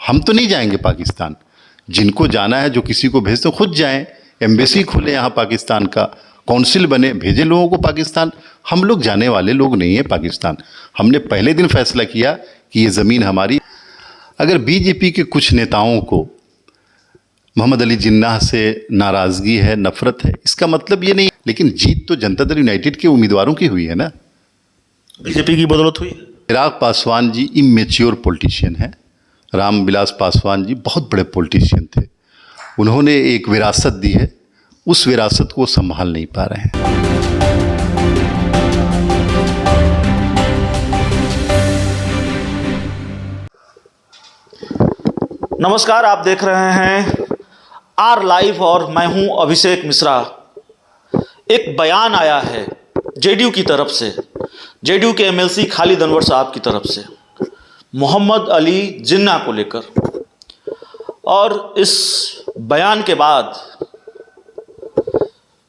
हम तो नहीं जाएंगे पाकिस्तान। जिनको जाना है, जो किसी को भेजते खुद जाएं, एम्बेसी खोले यहाँ पाकिस्तान का, कौंसिल बने, भेजे लोगों को पाकिस्तान। हम लोग जाने वाले लोग नहीं हैं पाकिस्तान। हमने पहले दिन फैसला किया कि ये ज़मीन हमारी। अगर बीजेपी के कुछ नेताओं को मोहम्मद अली जिन्नाह से नाराज़गी है, नफ़रत है, इसका मतलब ये नहीं, लेकिन जीत तो जनता दल यूनाइटेड के उम्मीदवारों की हुई है ना। बीजेपी की बदौलत हुई। चिराग पासवान जी इमेच्योर पॉलिटिशियन हैं। रामविलास पासवान जी बहुत बड़े पॉलिटिशियन थे। उन्होंने एक विरासत दी है, उस विरासत को संभाल नहीं पा रहे हैं। नमस्कार, आप देख रहे हैं आर लाइव और मैं हूं अभिषेक मिश्रा। एक बयान आया है जेडीयू की तरफ से, जेडीयू के एमएलसी खालिद अनवर साहब की तरफ से, मोहम्मद अली जिन्ना को लेकर। और इस बयान के बाद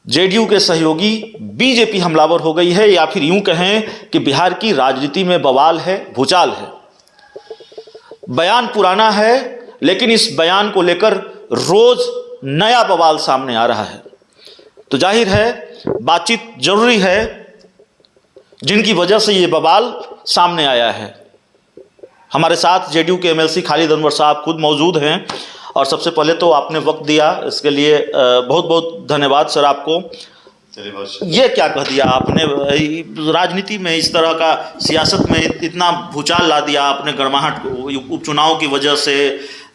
जेडीयू के सहयोगी बीजेपी हमलावर हो गई है, या फिर यूं कहें कि बिहार की राजनीति में बवाल है, भूचाल है। बयान पुराना है, लेकिन इस बयान को लेकर रोज नया बवाल सामने आ रहा है। तो जाहिर है बातचीत जरूरी है, जिनकी वजह से ये बवाल सामने आया है। हमारे साथ जेडीयू के एमएलसी खालिद अनवर साहब खुद मौजूद हैं। और सबसे पहले तो आपने वक्त दिया, इसके लिए बहुत बहुत धन्यवाद सर आपको। ये क्या कह दिया आपने, राजनीति में इस तरह का, सियासत में इतना भूचाल ला दिया आपने, गर्माहट उपचुनाव की वजह से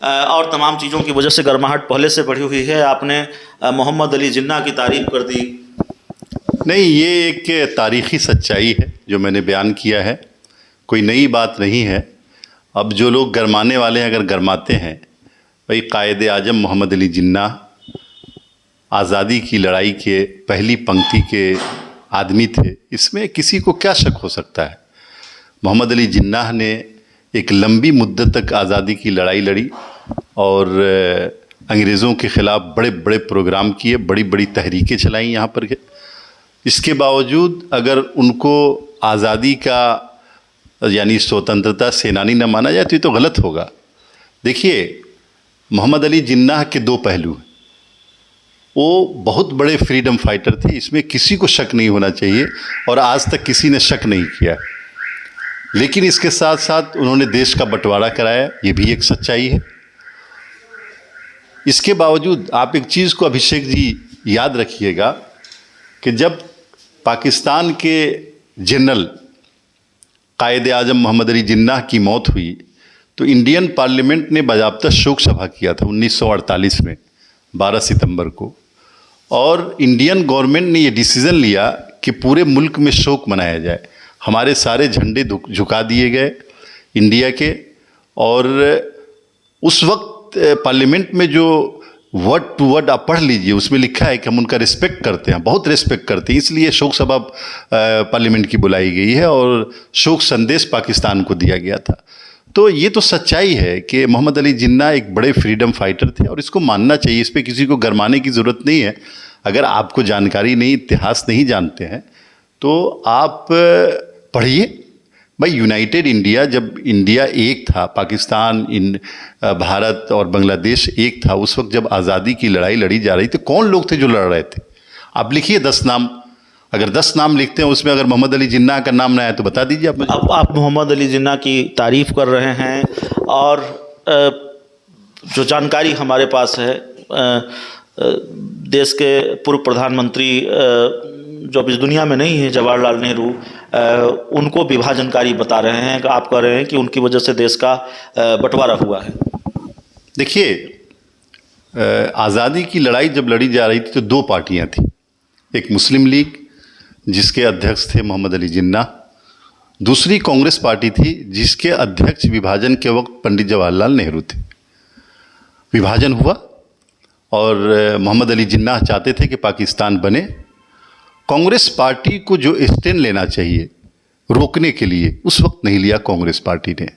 और तमाम चीज़ों की वजह से गर्माहट पहले से बढ़ी हुई है। आपने मोहम्मद अली जिन्ना की तारीफ कर दी। नहीं, ये एक तारीख़ी सच्चाई है जो मैंने बयान किया है, कोई नई बात नहीं है। अब जो लोग गरमाने वाले हैं, अगर गरमाते हैं, भाई कायदे आजम मोहम्मद अली जिन्ना आज़ादी की लड़ाई के पहली पंक्ति के आदमी थे, इसमें किसी को क्या शक हो सकता है। मोहम्मद अली जिन्ना ने एक लंबी मुद्दत तक आज़ादी की लड़ाई लड़ी और अंग्रेज़ों के ख़िलाफ़ बड़े बड़े प्रोग्राम किए, बड़ी बड़ी तहरीकें चलाई यहाँ पर। इसके बावजूद अगर उनको आज़ादी का यानी स्वतंत्रता सेनानी न माना जाए तो ये तो गलत होगा। देखिए, मोहम्मद अली जिन्नाह के दो पहलू हैं। वो बहुत बड़े फ्रीडम फाइटर थे, इसमें किसी को शक नहीं होना चाहिए, और आज तक किसी ने शक नहीं किया। लेकिन इसके साथ साथ उन्होंने देश का बंटवारा कराया, ये भी एक सच्चाई है। इसके बावजूद आप एक चीज़ को अभिषेक जी याद रखिएगा कि जब पाकिस्तान के जनरल कायदे आजम मोहम्मद अली जिन्नाह की मौत हुई तो इंडियन पार्लियामेंट ने बाज़ाब्ता शोक सभा किया था 1948 में 12 सितंबर को। और इंडियन गवर्नमेंट ने ये डिसीज़न लिया कि पूरे मुल्क में शोक मनाया जाए। हमारे सारे झंडे झुका दिए गए इंडिया के। और उस वक्त पार्लियामेंट में जो वर्ड टू वर्ड आप पढ़ लीजिए, उसमें लिखा है कि हम उनका रिस्पेक्ट करते हैं, बहुत रिस्पेक्ट करते हैं, इसलिए शोक सभा पार्लियामेंट की बुलाई गई है और शोक संदेश पाकिस्तान को दिया गया था। तो ये तो सच्चाई है कि मोहम्मद अली जिन्ना एक बड़े फ्रीडम फाइटर थे और इसको मानना चाहिए, इस पर किसी को गरमाने की ज़रूरत नहीं है। अगर आपको जानकारी नहीं, इतिहास नहीं जानते हैं तो आप पढ़िए। भाई, यूनाइटेड इंडिया, जब इंडिया एक था, पाकिस्तान, भारत और बांग्लादेश एक था, उस वक्त जब आज़ादी की लड़ाई लड़ी जा रही थी, कौन लोग थे जो लड़ रहे थे? आप लिखिए 10 नाम। अगर 10 नाम लिखते हैं, उसमें अगर मोहम्मद अली जिन्ना का नाम ना आए तो बता दीजिए आप। आप मोहम्मद अली जिन्ना की तारीफ़ कर रहे हैं, और जो जानकारी हमारे पास है, देश के पूर्व प्रधानमंत्री जो अब इस दुनिया में नहीं है, जवाहरलाल नेहरू, उनको विभाजनकारी बता रहे हैं। आप कह रहे हैं कि उनकी वजह से देश का बंटवारा हुआ है। देखिए, आज़ादी की लड़ाई जब लड़ी जा रही थी तो दो पार्टियां थी। एक मुस्लिम लीग जिसके अध्यक्ष थे मोहम्मद अली जिन्ना, दूसरी कांग्रेस पार्टी थी जिसके अध्यक्ष विभाजन के वक्त पंडित जवाहरलाल नेहरू थे। विभाजन हुआ और मोहम्मद अली जिन्ना चाहते थे कि पाकिस्तान बने। कांग्रेस पार्टी को जो स्टैंड लेना चाहिए रोकने के लिए, उस वक्त नहीं लिया कांग्रेस पार्टी ने,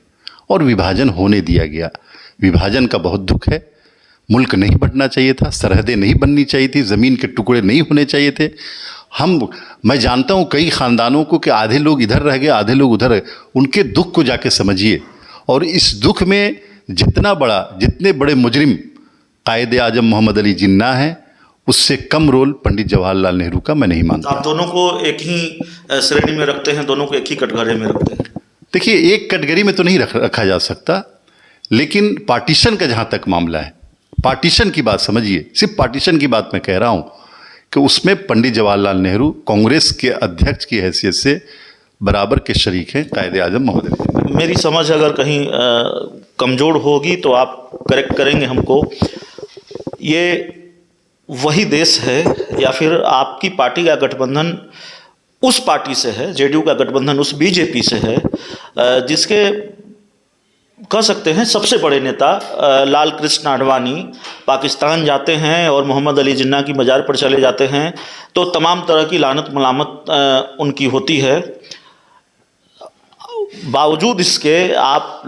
और विभाजन होने दिया गया। विभाजन का बहुत दुख है। मुल्क नहीं बंटना चाहिए था, सरहदें नहीं बननी चाहिए थी, ज़मीन के टुकड़े नहीं होने चाहिए थे। मैं जानता हूँ कई ख़ानदानों को कि आधे लोग इधर रह गए, आधे लोग उधर रह गए। उनके दुख को जाके समझिए, और इस दुख में जितने बड़े मुजरिम कायदे आजम मोहम्मद अली जिन्ना हैं, उससे कम रोल पंडित जवाहरलाल नेहरू का मैं नहीं मानता। आप दोनों को एक ही श्रेणी में रखते हैं, दोनों को एक ही कटघरे में रखते हैं? देखिए, एक कैटेगरी में तो नहीं रखा जा सकता, लेकिन पार्टीशन का जहाँ तक मामला है, पार्टीशन की बात समझिए, सिर्फ पार्टीशन की बात मैं कह रहा हूँ कि उसमें पंडित जवाहरलाल नेहरू कांग्रेस के अध्यक्ष की हैसियत से बराबर के शरीक हैं कायदे आजम मोहम्मद अली जिन्ना। मेरी समझ अगर कहीं कमज़ोर होगी तो आप करेक्ट करेंगे हमको। ये वही देश है या फिर आपकी पार्टी का गठबंधन उस पार्टी से है, जेडीयू का गठबंधन उस बीजेपी से है, जिसके कह सकते हैं सबसे बड़े नेता लाल कृष्ण आडवाणी पाकिस्तान जाते हैं और मोहम्मद अली जिन्ना की मज़ार पर चले जाते हैं तो तमाम तरह की लानत मलामत उनकी होती है। बावजूद इसके आप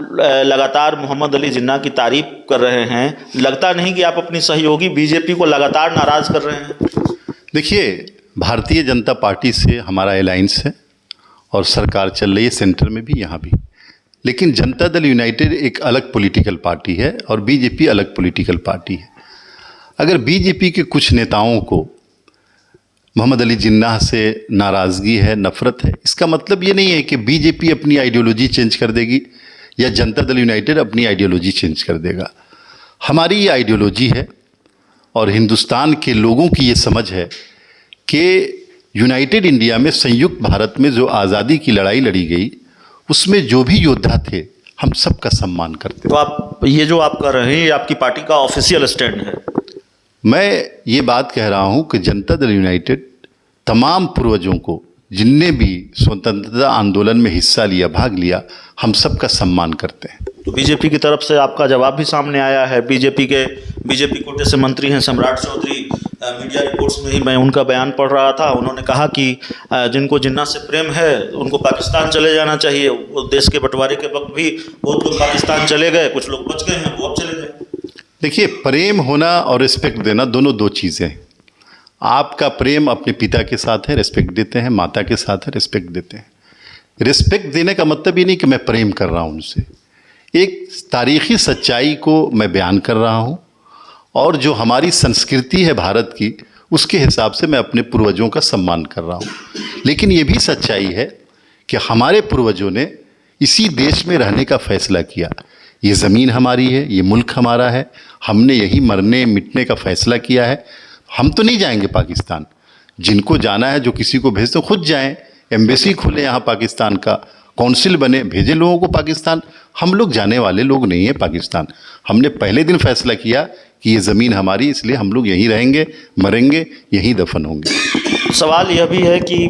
लगातार मोहम्मद अली जिन्ना की तारीफ कर रहे हैं। लगता नहीं कि आप अपनी सहयोगी बीजेपी को लगातार नाराज़ कर रहे हैं? देखिए, भारतीय जनता पार्टी से हमारा अलायंस है और सरकार चल रही है सेंटर में भी, यहाँ भी। लेकिन जनता दल यूनाइटेड एक अलग पॉलिटिकल पार्टी है और बीजेपी अलग पॉलिटिकल पार्टी है। अगर बीजेपी के कुछ नेताओं को मोहम्मद अली जिन्ना से नाराज़गी है, नफ़रत है, इसका मतलब ये नहीं है कि बीजेपी अपनी आइडियोलॉजी चेंज कर देगी या जनता दल यूनाइटेड अपनी आइडियोलॉजी चेंज कर देगा। हमारी ये आइडियोलॉजी है और हिंदुस्तान के लोगों की ये समझ है कि यूनाइटेड इंडिया में, संयुक्त भारत में जो आज़ादी की लड़ाई लड़ी गई, उसमें जो भी योद्धा थे, हम सबका सम्मान करते हैं। तो आप ये जो आप कर रहे हैं, ये आपकी पार्टी का ऑफिशियल स्टैंड है? मैं ये बात कह रहा हूँ कि जनता दल यूनाइटेड तमाम पूर्वजों को, जिनने भी स्वतंत्रता आंदोलन में हिस्सा लिया, भाग लिया, हम सबका सम्मान करते हैं। तो बीजेपी की तरफ से आपका जवाब भी सामने आया है। बीजेपी कोटे से मंत्री हैं सम्राट चौधरी, मीडिया रिपोर्ट्स में ही मैं उनका बयान पढ़ रहा था। उन्होंने कहा कि जिनको जिन्ना से प्रेम है उनको पाकिस्तान चले जाना चाहिए। वो देश के बंटवारे के वक्त भी बहुत लोग पाकिस्तान चले गए, कुछ लोग बच गए हैं, वो अब चले गए। देखिए, प्रेम होना और रिस्पेक्ट देना दोनों दो चीज़ें हैं। आपका प्रेम अपने पिता के साथ है, रिस्पेक्ट देते हैं, माता के साथ है, रिस्पेक्ट देते हैं। रिस्पेक्ट देने का मतलब ये नहीं कि मैं प्रेम कर रहा हूँ उनसे, एक तारीख़ी सच्चाई को मैं बयान कर रहा हूँ और जो हमारी संस्कृति है भारत की, उसके हिसाब से मैं अपने पूर्वजों का सम्मान कर रहा हूँ। लेकिन ये भी सच्चाई है कि हमारे पूर्वजों ने इसी देश में रहने का फ़ैसला किया। ये ज़मीन हमारी है, ये मुल्क हमारा है, हमने यही मरने मिटने का फ़ैसला किया है। हम तो नहीं जाएंगे पाकिस्तान। जिनको जाना है, जो किसी को भेजते खुद जाएं, एम्बेसी खोले यहाँ पाकिस्तान का, कौंसिल बने, भेजे लोगों को पाकिस्तान। हम लोग जाने वाले लोग नहीं हैं पाकिस्तान। हमने पहले दिन फैसला किया कि ये ज़मीन हमारी, इसलिए हम लोग यहीं रहेंगे, मरेंगे, यहीं दफन होंगे। सवाल यह भी है कि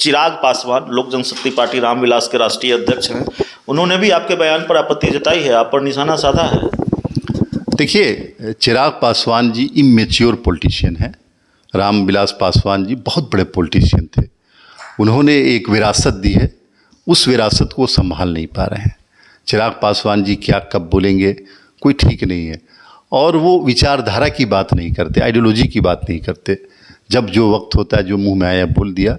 चिराग पासवान, लोक जनशक्ति पार्टी रामविलास के राष्ट्रीय अध्यक्ष हैं, उन्होंने भी आपके बयान पर आपत्ति जताई है, आप पर निशाना साधा है। देखिए, चिराग पासवान जी इमेच्योर पॉलिटिशियन हैं। रामविलास पासवान जी बहुत बड़े पॉलिटिशियन थे। उन्होंने एक विरासत दी है, उस विरासत को संभाल नहीं पा रहे हैं। चिराग पासवान जी क्या कब बोलेंगे कोई ठीक नहीं है, और वो विचारधारा की बात नहीं करते, आइडियोलॉजी की बात नहीं करते। जब जो वक्त होता है, जो मुंह में आया बोल दिया।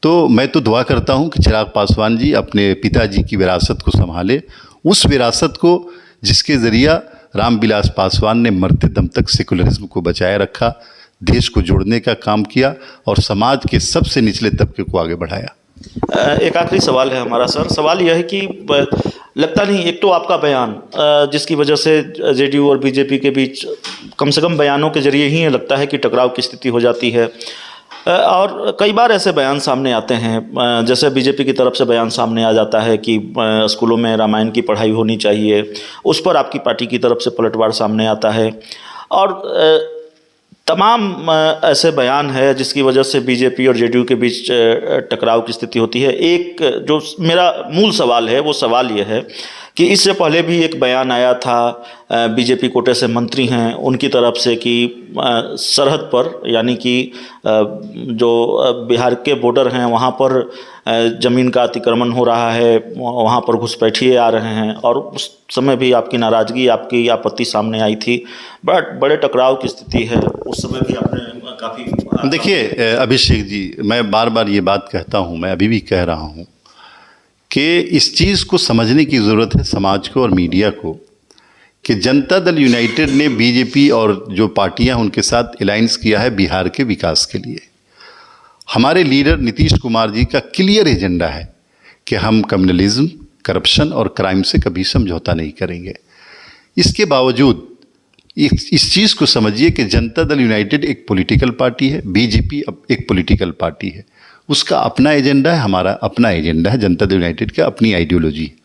तो मैं तो दुआ करता हूं कि चिराग पासवान जी अपने पिताजी की विरासत को संभाले, उस विरासत को जिसके ज़रिया रामविलास पासवान ने मरते दम तक सेकुलरिज्म को बचाए रखा, देश को जोड़ने का काम किया और समाज के सबसे निचले तबके को आगे बढ़ाया। एक आखिरी सवाल है हमारा सर। सवाल यह है कि लगता नहीं, एक तो आपका बयान जिसकी वजह से जेडीयू और बीजेपी के बीच कम से कम बयानों के जरिए ही लगता है कि टकराव की स्थिति हो जाती है, और कई बार ऐसे बयान सामने आते हैं, जैसे बीजेपी की तरफ से बयान सामने आ जाता है कि स्कूलों में रामायण की पढ़ाई होनी चाहिए, उस पर आपकी पार्टी की तरफ से पलटवार सामने आता है, और तमाम ऐसे बयान है जिसकी वजह से बीजेपी और जेडीयू के बीच टकराव की स्थिति होती है। एक जो मेरा मूल सवाल है, वो सवाल ये है कि इससे पहले भी एक बयान आया था, बीजेपी कोटे से मंत्री हैं उनकी तरफ से, कि सरहद पर, यानी कि जो बिहार के बॉर्डर हैं वहाँ पर ज़मीन का अतिक्रमण हो रहा है, वहाँ पर घुसपैठिए आ रहे हैं, और उस समय भी आपकी नाराज़गी, आपकी आपत्ति सामने आई थी। बड़े टकराव की स्थिति है, उस समय भी आपने काफ़ी। देखिए अभिषेक जी, मैं बार बार ये बात कहता हूँ, मैं अभी भी कह रहा हूँ कि इस चीज़ को समझने की ज़रूरत है समाज को और मीडिया को, कि जनता दल यूनाइटेड ने बीजेपी और जो पार्टियां उनके साथ अलायंस किया है बिहार के विकास के लिए। हमारे लीडर नीतीश कुमार जी का क्लियर एजेंडा है कि हम कम्युनलिज्म, करप्शन और क्राइम से कभी समझौता नहीं करेंगे। इसके बावजूद इस चीज़ को समझिए कि जनता दल यूनाइटेड एक पॉलिटिकल पार्टी है, बीजेपी एक पॉलिटिकल पार्टी है। उसका अपना एजेंडा है, हमारा अपना एजेंडा है। जनता दल यूनाइटेड का अपनी आइडियोलॉजी है।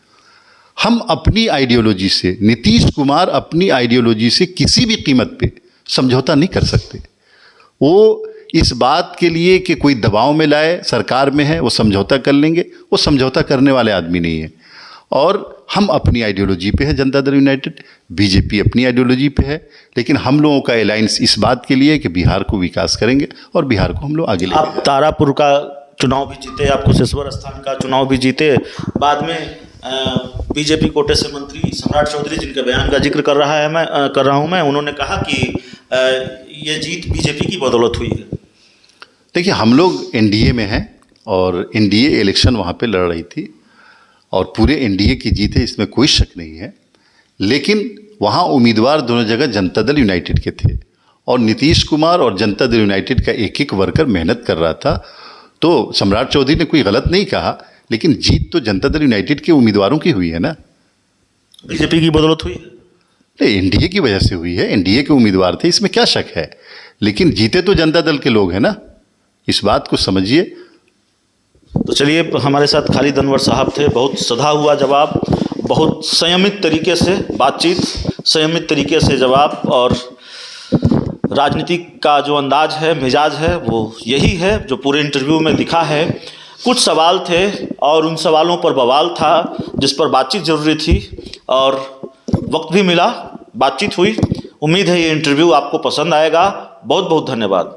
हम अपनी आइडियोलॉजी से, नीतीश कुमार अपनी आइडियोलॉजी से किसी भी कीमत पे समझौता नहीं कर सकते। वो इस बात के लिए कि कोई दबाव में लाए, सरकार में है वो समझौता कर लेंगे, वो समझौता करने वाले आदमी नहीं है। और हम अपनी आइडियोलॉजी पे है जनता दल यूनाइटेड, बीजेपी अपनी आइडियोलॉजी पे है, लेकिन हम लोगों का अलायंस इस बात के लिए कि बिहार को विकास करेंगे और बिहार को हम लोग आगे लेंगे। आप तारापुर का चुनाव भी जीते, आप कुशेश्वर स्थान का चुनाव भी जीते, बाद में बीजेपी कोटे से मंत्री सम्राट चौधरी जिनके बयान का जिक्र कर रहा हूं मैं, उन्होंने कहा कि ये जीत बीजेपी की बदौलत हुई है। देखिए, हम लोग एनडीए में हैं और एनडीए इलेक्शन वहाँ पे लड़ रही थी और पूरे एनडीए की जीत है, इसमें कोई शक नहीं है। लेकिन वहाँ उम्मीदवार दोनों जगह जनता दल यूनाइटेड के थे और नीतीश कुमार और जनता दल यूनाइटेड का एक एक वर्कर मेहनत कर रहा था। तो सम्राट चौधरी ने कोई गलत नहीं कहा, लेकिन जीत तो जनता दल यूनाइटेड के उम्मीदवारों की हुई है ना। बीजेपी की बदौलत हुई है? नहीं, एनडीए की वजह से हुई है। एनडीए के उम्मीदवार थे, इसमें क्या शक है। लेकिन जीते तो जनता दल के लोग हैं ना, इस बात को समझिए। तो चलिए, हमारे साथ खालिद अनवर साहब थे। बहुत सधा हुआ जवाब, बहुत संयमित तरीके से बातचीत, संयमित तरीके से जवाब, और राजनीति का जो अंदाज है, मिजाज है, वो यही है जो पूरे इंटरव्यू में दिखा है। कुछ सवाल थे और उन सवालों पर बवाल था जिस पर बातचीत ज़रूरी थी और वक्त भी मिला, बातचीत हुई। उम्मीद है ये इंटरव्यू आपको पसंद आएगा। बहुत बहुत धन्यवाद।